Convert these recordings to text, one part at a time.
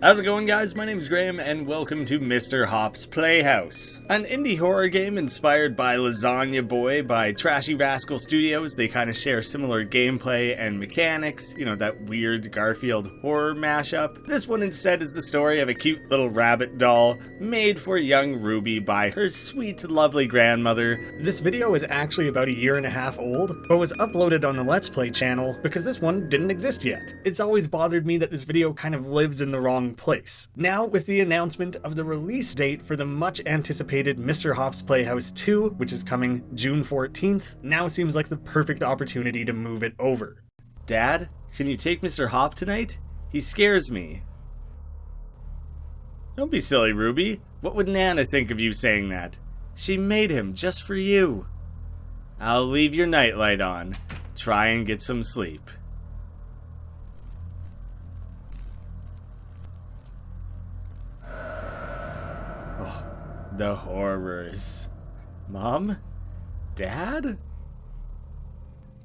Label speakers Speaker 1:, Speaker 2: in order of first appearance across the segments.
Speaker 1: How's it going, guys? My name is Graham and welcome to Mr. Hopp's Playhouse, an indie horror game inspired by Lasagna Boy by Trashy Rascal Studios. They kind of share similar gameplay and mechanics, you know, that weird Garfield horror mashup. This one instead is the story of a cute little rabbit doll made for young Ruby by her sweet, lovely grandmother.
Speaker 2: This video is actually about a year and a half old, but was uploaded on the Let's Play channel because this one didn't exist yet. It's always bothered me that this video kind of lives in the wrong place. Now, with the announcement of the release date for the much anticipated Mr. Hopp's Playhouse 2, which is coming June 14th, now seems like the perfect opportunity to move it over.
Speaker 1: Dad, can you take Mr. Hopp tonight? He scares me. Don't be silly, Ruby. What would Nana think of you saying that? She made him just for you. I'll leave your nightlight on. Try and get some sleep. The horrors. Mom? Dad?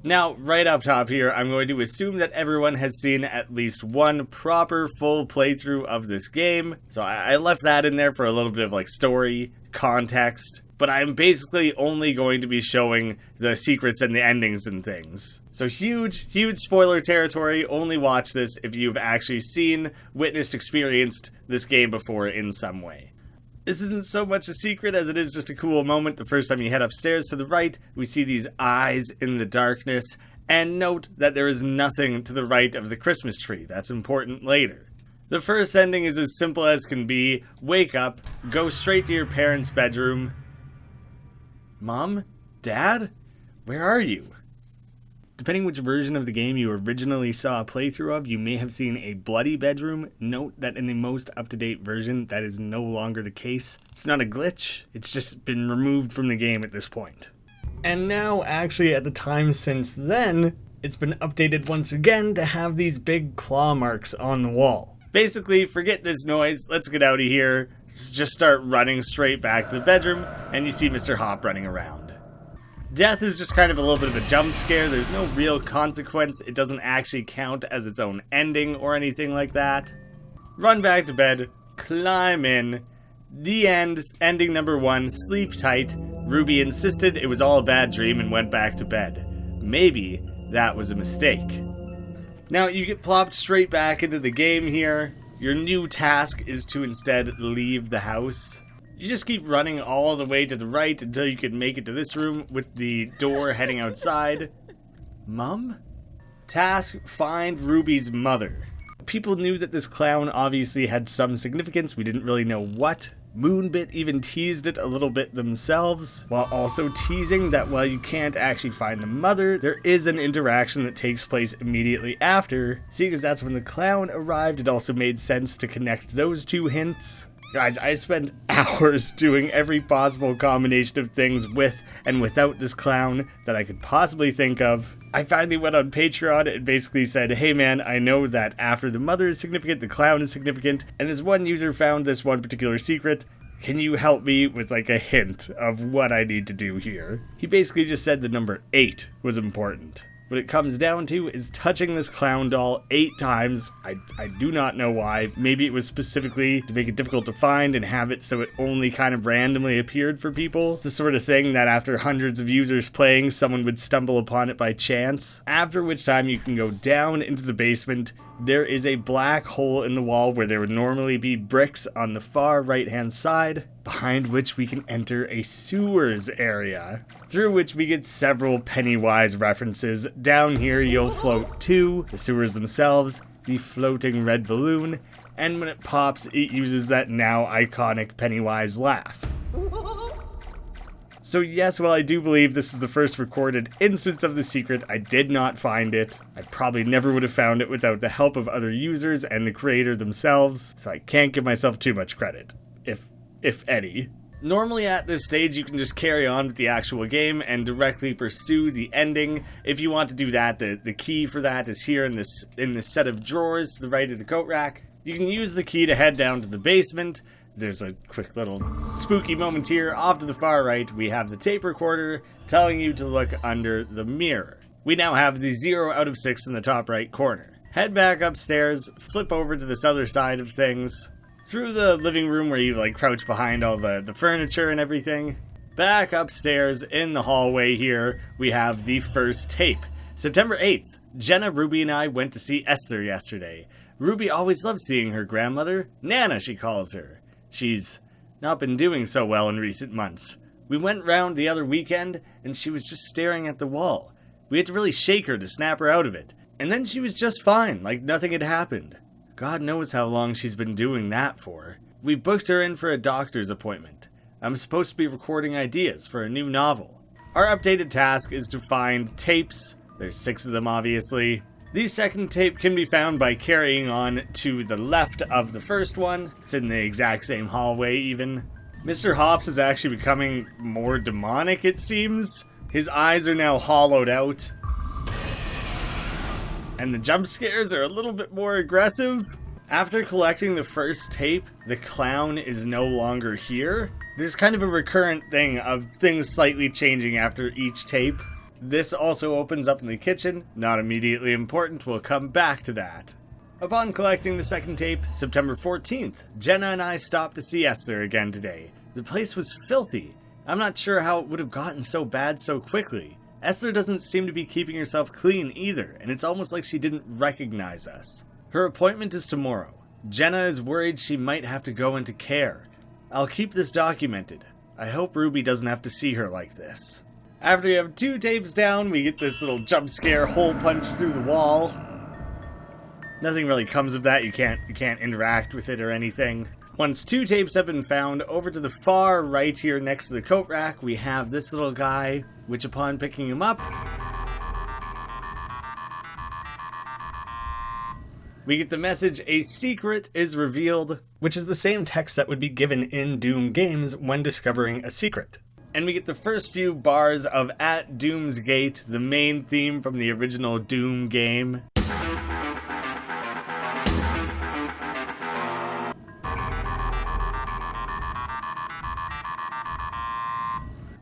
Speaker 1: Now, right up top here, I'm going to assume that everyone has seen at least one proper full playthrough of this game. So I left that in there for a little bit of like story, context. But I'm basically only going to be showing the secrets and the endings and things. So huge spoiler territory. Only watch this if you've actually seen, witnessed, experienced this game before in some way. This isn't so much a secret as it is just a cool moment. The first time you head upstairs to the right, we see these eyes in the darkness. And note that there is nothing to the right of the Christmas tree. That's important later. The first ending is as simple as can be. Wake up, go straight to your parents' bedroom. Mom? Dad? Where are you? Depending which version of the game you originally saw a playthrough of, you may have seen a bloody bedroom. Note that in the most up-to-date version, that is no longer the case. It's not a glitch, it's just been removed from the game at this point.
Speaker 2: And now, actually, at the time since then, it's been updated once again to have these big claw marks on the wall.
Speaker 1: Basically, forget this noise, let's get out of here. Just start running straight back to the bedroom, and you see Mr. Hopp running around. Death is just kind of a little bit of a jump scare. There's no real consequence. It doesn't actually count as its own ending or anything like that. Run back to bed, climb in. The end, ending number 1, sleep tight. Ruby insisted it was all a bad dream and went back to bed. Maybe that was a mistake. Now you get plopped straight back into the game here. Your new task is to instead leave the house. You just keep running all the way to the right until you can make it to this room with the door heading outside. Mom? Task, find Ruby's mother. People knew that this clown obviously had some significance. We didn't really know what. Moonbit even teased it a little bit themselves, while also teasing that while you can't actually find the mother, there is an interaction that takes place immediately after. Seeing as that's when the clown arrived, it also made sense to connect those two hints. Guys, I spent hours doing every possible combination of things with and without this clown that I could possibly think of. I finally went on Patreon and basically said, hey man, I know that after the mother is significant, the clown is significant, and this one user found this one particular secret. Can you help me with like a hint of what I need to do here? He basically just said the number 8 was important. What it comes down to is touching this clown doll 8 times. I do not know why. Maybe it was specifically to make it difficult to find and have it so it only kind of randomly appeared for people. It's the sort of thing that after hundreds of users playing, someone would stumble upon it by chance. After which time you can go down into the basement. There is a black hole in the wall where there would normally be bricks on the far right-hand side, behind which we can enter a sewers area, through which we get several Pennywise references. Down here you'll float to the sewers themselves, the floating red balloon, and when it pops, it uses that now iconic Pennywise laugh. So yes, while I do believe this is the first recorded instance of the secret, I did not find it. I probably never would have found it without the help of other users and the creator themselves, so I can't give myself too much credit, if any. Normally at this stage you can just carry on with the actual game and directly pursue the ending. If you want to do that, the key for that is here in this set of drawers to the right of the coat rack. You can use the key to head down to the basement. There's a quick little spooky moment here. Off to the far right, we have the tape recorder telling you to look under the mirror. We now have the 0 out of 6 in the top right corner. Head back upstairs, flip over to this other side of things, through the living room where you like crouch behind all the furniture and everything. Back upstairs in the hallway here, we have the first tape. September 8th, Jenna, Ruby, and I went to see Esther yesterday. Ruby always loves seeing her grandmother, Nana she calls her. She's not been doing so well in recent months. We went round the other weekend, and she was just staring at the wall. We had to really shake her to snap her out of it. And then she was just fine, like nothing had happened. God knows how long she's been doing that for. We booked her in for a doctor's appointment. I'm supposed to be recording ideas for a new novel. Our updated task is to find tapes. There's 6 of them, obviously. The second tape can be found by carrying on to the left of the first one. It's in the exact same hallway, even. Mr. Hops is actually becoming more demonic, it seems. His eyes are now hollowed out. And the jump scares are a little bit more aggressive. After collecting the first tape, the clown is no longer here. There's kind of a recurrent thing of things slightly changing after each tape. This also opens up in the kitchen. Not immediately important, we'll come back to that. Upon collecting the second tape, September 14th, Jenna and I stopped to see Esther again today. The place was filthy. I'm not sure how it would have gotten so bad so quickly. Esther doesn't seem to be keeping herself clean either, and it's almost like she didn't recognize us. Her appointment is tomorrow. Jenna is worried she might have to go into care. I'll keep this documented. I hope Ruby doesn't have to see her like this. After you have 2 tapes down, we get this little jump scare hole punch through the wall. Nothing really comes of that. You can't interact with it or anything. Once 2 tapes have been found, over to the far right here next to the coat rack, we have this little guy, which upon picking him up, we get the message, "A secret is revealed,"
Speaker 2: which is the same text that would be given in Doom games when discovering a secret.
Speaker 1: And we get the first few bars of At Doom's Gate, the main theme from the original Doom game.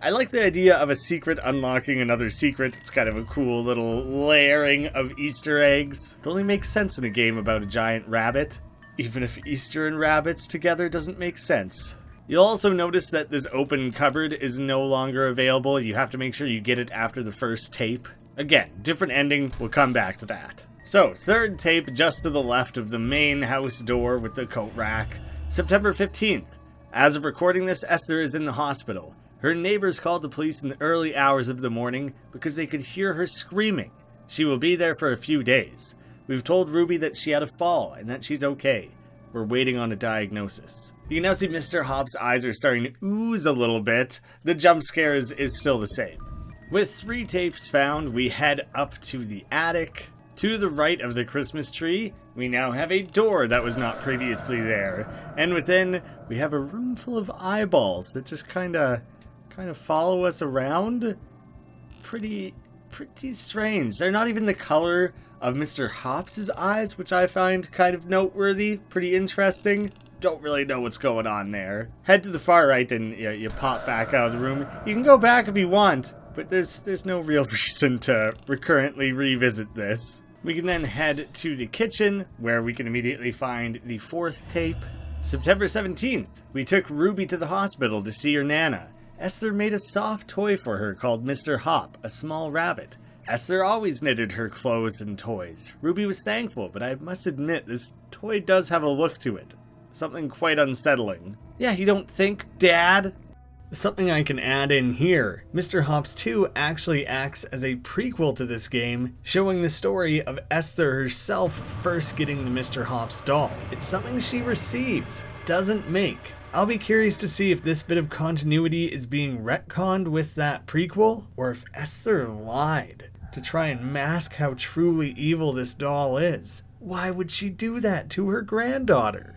Speaker 1: I like the idea of a secret unlocking another secret. It's kind of a cool little layering of Easter eggs. It only makes sense in a game about a giant rabbit, even if Easter and rabbits together doesn't make sense. You'll also notice that this open cupboard is no longer available. You have to make sure you get it after the first tape. Again, different ending. We'll come back to that. So, third tape just to the left of the main house door with the coat rack. September 15th. As of recording this, Esther is in the hospital. Her neighbors called the police in the early hours of the morning because they could hear her screaming. She will be there for a few days. We've told Ruby that she had a fall and that she's okay. We're waiting on a diagnosis. You can now see Mr. Hopp's eyes are starting to ooze a little bit. The jump scare is still the same. With 3 tapes found, we head up to the attic. To the right of the Christmas tree, we now have a door that was not previously there. And within, we have a room full of eyeballs that just kind of follow us around. Pretty strange. They're not even the color of Mr. Hopps's eyes, which I find kind of noteworthy, pretty interesting. Don't really know what's going on there. Head to the far right and you pop back out of the room. You can go back if you want, but there's no real reason to recurrently revisit this. We can then head to the kitchen, where we can immediately find the 4th tape. September 17th, we took Ruby to the hospital to see her Nana. Esther made a soft toy for her called Mr. Hopp, a small rabbit. Esther always knitted her clothes and toys. Ruby was thankful, but I must admit, this toy does have a look to it. Something quite unsettling. Yeah, you don't think, Dad?
Speaker 2: Something I can add in here. Mr. Hops 2 actually acts as a prequel to this game, showing the story of Esther herself first getting the Mr. Hops doll. It's something she receives, doesn't make. I'll be curious to see if this bit of continuity is being retconned with that prequel, or if Esther lied to try and mask how truly evil this doll is. Why would she do that to her granddaughter?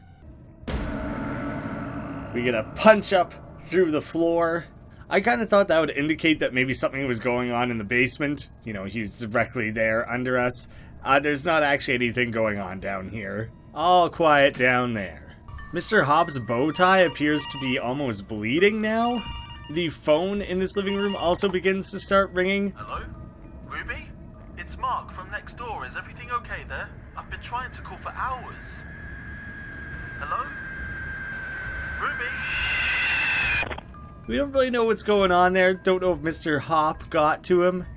Speaker 1: We get a punch up through the floor. I kind of thought that would indicate that maybe something was going on in the basement. You know, he's directly there under us. There's not actually anything going on down here. All quiet down there. Mr. Hobbs' bow tie appears to be almost bleeding now. The phone in this living room also begins to start ringing.
Speaker 3: Hello? Ruby? It's Mark from next door. Is everything okay there? I've Been trying to call for hours. Hello? Ruby?
Speaker 1: We don't really know what's going on there. Don't know if Mr. Hopp got to him.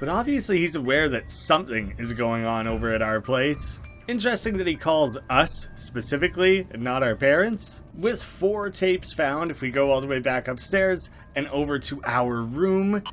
Speaker 1: But obviously he's aware that something is going on over at our place. Interesting that he calls us specifically and not our parents. With 4 tapes found, if we go all the way back upstairs and over to our room,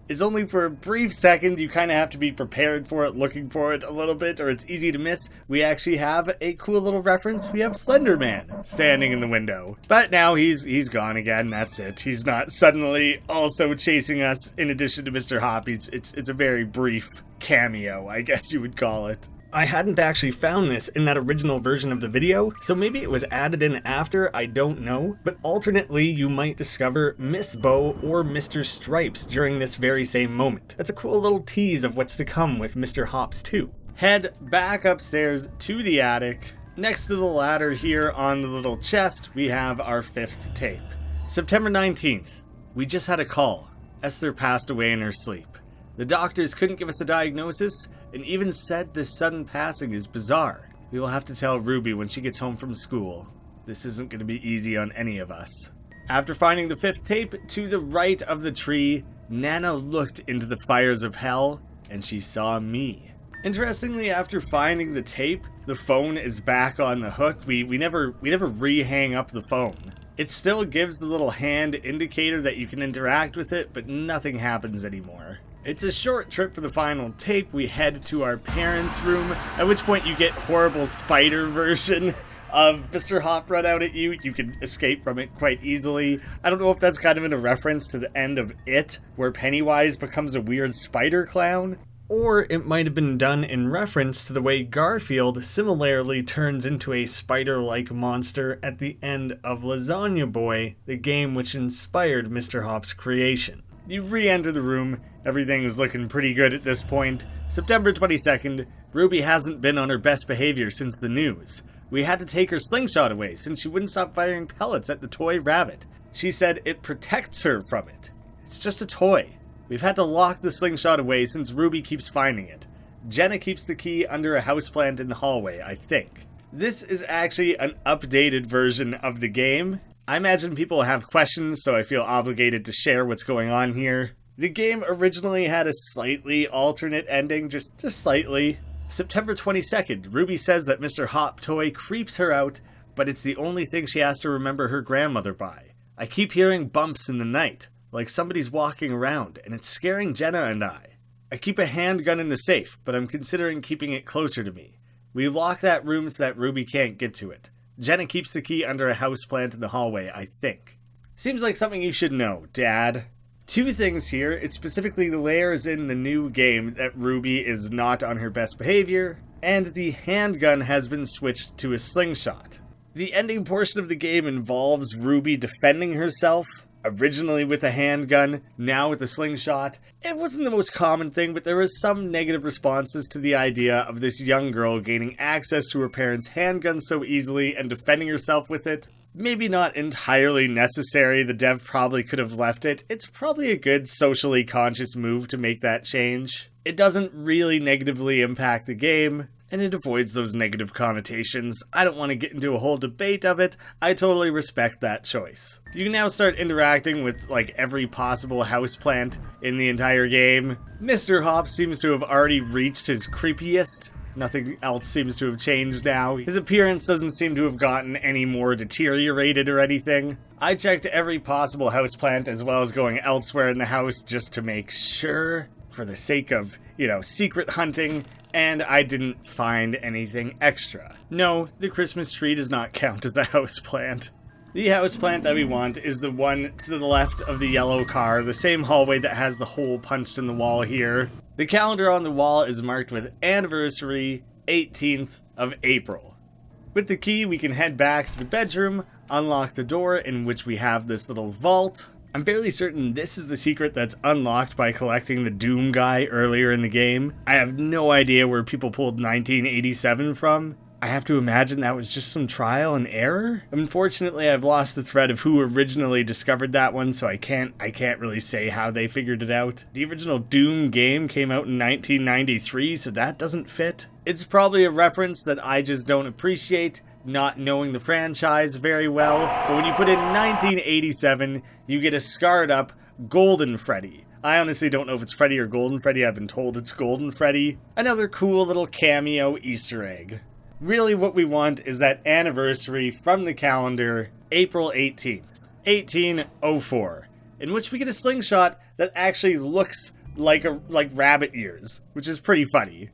Speaker 1: it's only for a brief second. You kind of have to be prepared for it, looking for it a little bit, or it's easy to miss. We actually have a cool little reference. We have Slenderman standing in the window. But now he's gone again. That's it. He's not suddenly also chasing us in addition to Mr. Hopp. It's a very brief cameo, I guess you would call it.
Speaker 2: I hadn't actually found this in that original version of the video, so maybe it was added in after, I don't know, but alternately you might discover Miss Bow or Mr. Stripes during this very same moment. That's a cool little tease of what's to come with Mr. Hops 2.
Speaker 1: Head back upstairs to the attic. Next to the ladder here on the little chest, we have our 5th tape. September 19th. We just had a call. Esther passed away in her sleep. The doctors couldn't give us a diagnosis, and even said this sudden passing is bizarre. We will have to tell Ruby when she gets home from school. This isn't going to be easy on any of us. After finding the 5th tape, to the right of the tree, Nana looked into the fires of hell, and she saw me. Interestingly, after finding the tape, the phone is back on the hook. We never re-hang up the phone. It still gives the little hand indicator that you can interact with it, but nothing happens anymore. It's a short trip for the final tape. We head to our parents' room, at which point you get horrible spider version of Mr. Hopp run out at you. You can escape from it quite easily. I don't know if that's kind of in a reference to the end of It, where Pennywise becomes a weird spider clown.
Speaker 2: Or it might have been done in reference to the way Garfield similarly turns into a spider-like monster at the end of Lasagna Boy, the game which inspired Mr. Hopp's creation.
Speaker 1: You re-enter the room. Everything is looking pretty good at this point. September 22nd, Ruby hasn't been on her best behavior since the news. We had to take her slingshot away since she wouldn't stop firing pellets at the toy rabbit. She said it protects her from it. It's just a toy. We've had to lock the slingshot away since Ruby keeps finding it. Jenna keeps the key under a houseplant in the hallway, I think. This is actually an updated version of the game. I imagine people have questions, so I feel obligated to share what's going on here. The game originally had a slightly alternate ending, just slightly. September 22nd, Ruby says that Mr. Hopp toy creeps her out, but it's the only thing she has to remember her grandmother by. I keep hearing bumps in the night, like somebody's walking around, and it's scaring Jenna and I. I keep a handgun in the safe, but I'm considering keeping it closer to me. We lock that room so that Ruby can't get to it. Jenna keeps the key under a houseplant in the hallway, I think. Seems like something you should know, Dad. 2 things here. It specifically layers in the new game that Ruby is not on her best behavior, and the handgun has been switched to a slingshot. The ending portion of the game involves Ruby defending herself, originally with a handgun, now with a slingshot. It wasn't the most common thing, but there was some negative responses to the idea of this young girl gaining access to her parents' handgun so easily and defending herself with it. Maybe not entirely necessary. The dev probably could have left it. It's probably a good socially conscious move to make that change. It doesn't really negatively impact the game, and it avoids those negative connotations. I don't want to get into a whole debate of it. I totally respect that choice. You can now start interacting with like every possible houseplant in the entire game. Mr. Hopp seems to have already reached his creepiest. Nothing else seems to have changed now. His appearance doesn't seem to have gotten any more deteriorated or anything. I checked every possible houseplant as well as going elsewhere in the house just to make sure, for the sake of, secret hunting, and I didn't find anything extra. No, the Christmas tree does not count as a houseplant. The houseplant that we want is the one to the left of the yellow car, the same hallway that has the hole punched in the wall here. The calendar on the wall is marked with anniversary 18th of April. With the key, we can head back to the bedroom, unlock the door in which we have this little vault. I'm fairly certain this is the secret that's unlocked by collecting the Doomguy earlier in the game. I have no idea where people pulled 1987 from. I have to imagine that was just some trial and error. Unfortunately, I've lost the thread of who originally discovered that one, so I can't really say how they figured it out. The original Doom game came out in 1993, so that doesn't fit. It's probably a reference that I just don't appreciate, not knowing the franchise very well. But when you put in 1987, you get a scarred up Golden Freddy. I honestly don't know if it's Freddy or Golden Freddy. I've been told it's Golden Freddy. Another cool little cameo Easter egg. Really what we want is that anniversary from the calendar, April 18th, 1804, in which we get a slingshot that actually looks like rabbit ears, which is pretty funny.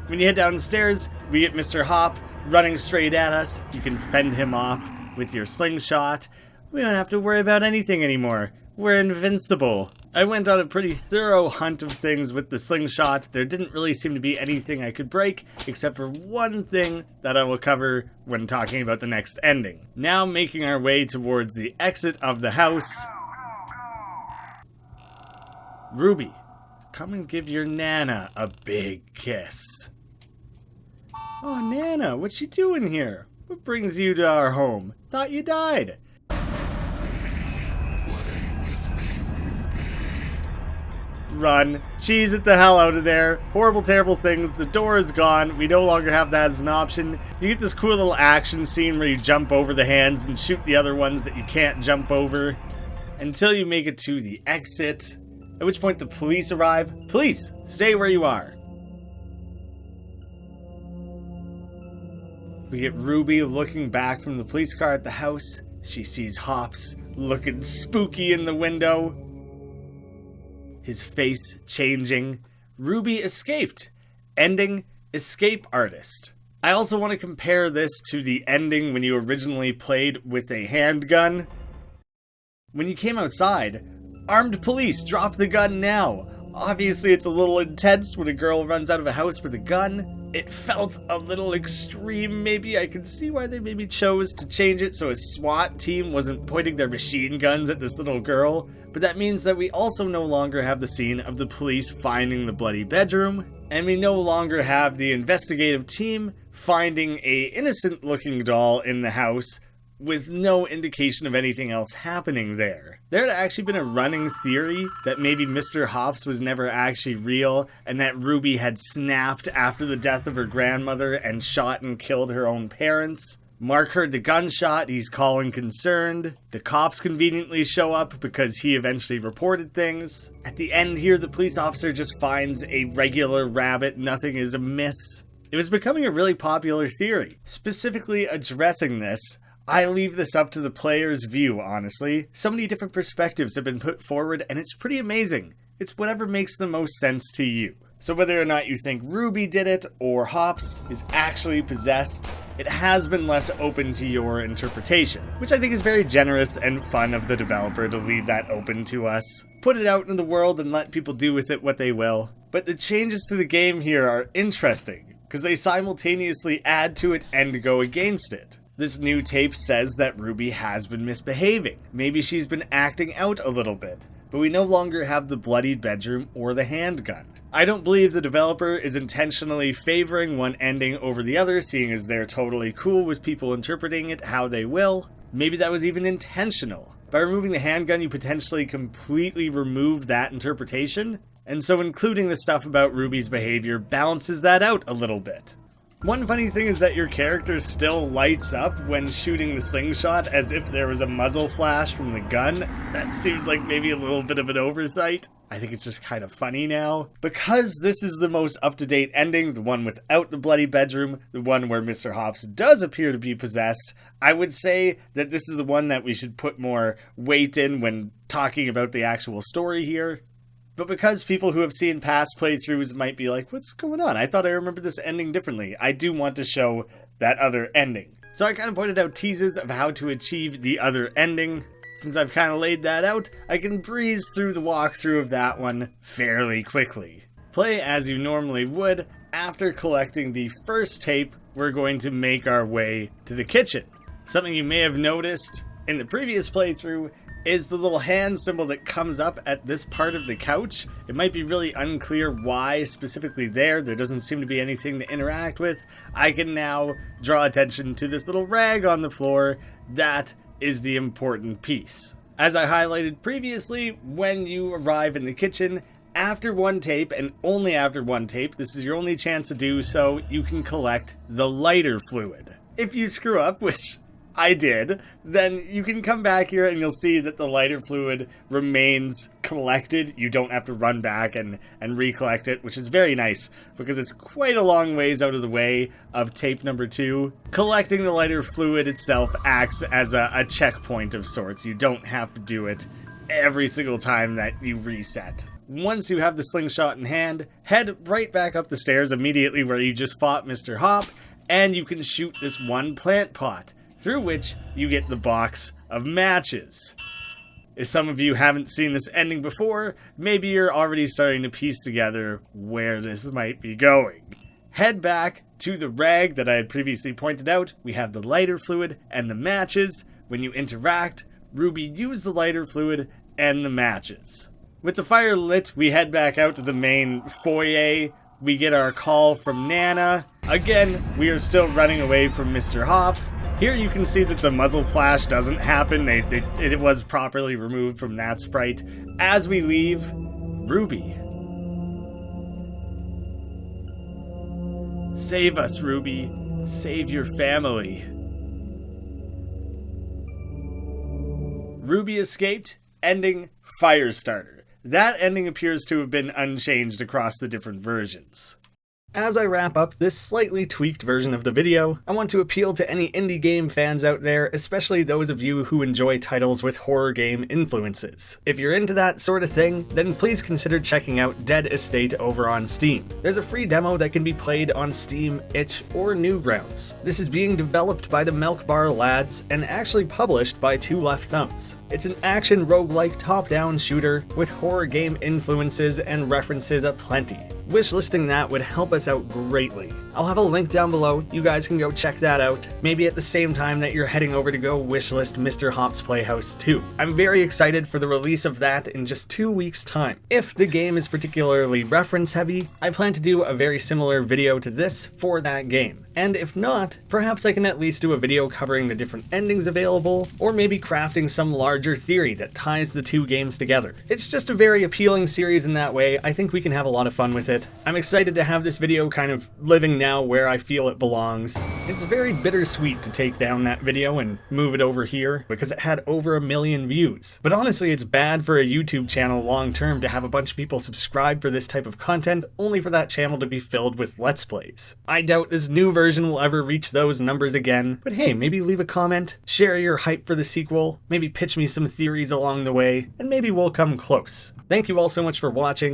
Speaker 1: When you head down the stairs, we get Mr. Hopp running straight at us. You can fend him off with your slingshot. We don't have to worry about anything anymore. We're invincible. I went on a pretty thorough hunt of things with the slingshot. There didn't really seem to be anything I could break, except for one thing that I will cover when talking about the next ending. Now making our way towards the exit of the house. Ruby, come and give your Nana a big kiss. Oh, Nana, what's you doing here? What brings you to our home? Thought you died. Run. Cheese it the hell out of there. Horrible, terrible things. The door is gone. We no longer have that as an option. You get this cool little action scene where you jump over the hands and shoot the other ones that you can't jump over until you make it to the exit, at which point the police arrive. Police, stay where you are. We get Ruby looking back from the police car at the house. She sees Hops looking spooky in the window. His face changing. Ruby escaped. Ending, escape artist. I also want to compare this to the ending when you originally played with a handgun. When you came outside, armed police, drop the gun now. Obviously it's a little intense when a girl runs out of a house with a gun. It felt a little extreme maybe. I can see why they maybe chose to change it so a SWAT team wasn't pointing their machine guns at this little girl. But that means that we also no longer have the scene of the police finding the bloody bedroom, and we no longer have the investigative team finding a innocent looking doll in the house with no indication of anything else happening there. There had actually been a running theory that maybe Mr. Hops was never actually real, and that Ruby had snapped after the death of her grandmother and shot and killed her own parents. Mark heard the gunshot, he's calling concerned. The cops conveniently show up because he eventually reported things. At the end here, the police officer just finds a regular rabbit, nothing is amiss. It was becoming a really popular theory. Specifically addressing this, I leave this up to the player's view, honestly. So many different perspectives have been put forward, and it's pretty amazing. It's whatever makes the most sense to you. So whether or not you think Ruby did it, or Hops is actually possessed, it has been left open to your interpretation, which I think is very generous and fun of the developer to leave that open to us. Put it out in the world and let people do with it what they will. But the changes to the game here are interesting, because they simultaneously add to it and go against it. This new tape says that Ruby has been misbehaving. Maybe she's been acting out a little bit, but we no longer have the bloodied bedroom or the handgun. I don't believe the developer is intentionally favoring one ending over the other, seeing as they're totally cool with people interpreting it how they will. Maybe that was even intentional. By removing the handgun, you potentially completely remove that interpretation, and so including the stuff about Ruby's behavior balances that out a little bit. One funny thing is that your character still lights up when shooting the slingshot as if there was a muzzle flash from the gun. That seems like maybe a little bit of an oversight. I think it's just kind of funny now. Because this is the most up-to-date ending, the one without the bloody bedroom, the one where Mr. Hops does appear to be possessed, I would say that this is the one that we should put more weight in when talking about the actual story here. But because people who have seen past playthroughs might be like, what's going on? I thought I remembered this ending differently. I do want to show that other ending. So I kind of pointed out teases of how to achieve the other ending. Since I've kind of laid that out, I can breeze through the walkthrough of that one fairly quickly. Play as you normally would. After collecting the first tape, we're going to make our way to the kitchen. Something you may have noticed in the previous playthrough is the little hand symbol that comes up at this part of the couch. It might be really unclear why specifically there. There doesn't seem to be anything to interact with. I can now draw attention to this little rag on the floor. That is the important piece. As I highlighted previously, when you arrive in the kitchen, after one tape, and only after one tape, this is your only chance to do so, you can collect the lighter fluid. If you screw up, which I did, then you can come back here and you'll see that the lighter fluid remains collected. You don't have to run back and recollect it, which is very nice because it's quite a long ways out of the way of tape number 2. Collecting the lighter fluid itself acts as a checkpoint of sorts. You don't have to do it every single time that you reset. Once you have the slingshot in hand, head right back up the stairs immediately where you just fought Mr. Hopp, and you can shoot this one plant pot, through which you get the box of matches. If some of you haven't seen this ending before, maybe you're already starting to piece together where this might be going. Head back to the rag that I had previously pointed out. We have the lighter fluid and the matches. When you interact, Ruby used the lighter fluid and the matches. With the fire lit, we head back out to the main foyer. We get our call from Nana. Again, we are still running away from Mr. Hopp. Here you can see that the muzzle flash doesn't happen. It was properly removed from that sprite. As we leave, Ruby. Save us, Ruby. Save your family. Ruby escaped, ending Firestarter. That ending appears to have been unchanged across the different versions.
Speaker 2: As I wrap up this slightly tweaked version of the video, I want to appeal to any indie game fans out there, especially those of you who enjoy titles with horror game influences. If you're into that sort of thing, then please consider checking out Dead Estate over on Steam. There's a free demo that can be played on Steam, Itch, or Newgrounds. This is being developed by the Milk Bar lads and actually published by Two Left Thumbs. It's an action roguelike top-down shooter with horror game influences and references aplenty. Wishlisting that would help us out greatly. I'll have a link down below, you guys can go check that out, maybe at the same time that you're heading over to go wishlist Mr. Hopp's Playhouse 2. I'm very excited for the release of that in just 2 weeks' time. If the game is particularly reference heavy, I plan to do a very similar video to this for that game. And if not, perhaps I can at least do a video covering the different endings available, or maybe crafting some larger theory that ties the two games together. It's just a very appealing series in that way. I think we can have a lot of fun with it. I'm excited to have this video kind of living now where I feel it belongs. It's very bittersweet to take down that video and move it over here because it had over 1 million views. But honestly, it's bad for a YouTube channel long term to have a bunch of people subscribe for this type of content only for that channel to be filled with Let's Plays. I doubt this new version will ever reach those numbers again, but hey, maybe leave a comment, share your hype for the sequel, maybe pitch me some theories along the way, and maybe we'll come close. Thank you all so much for watching.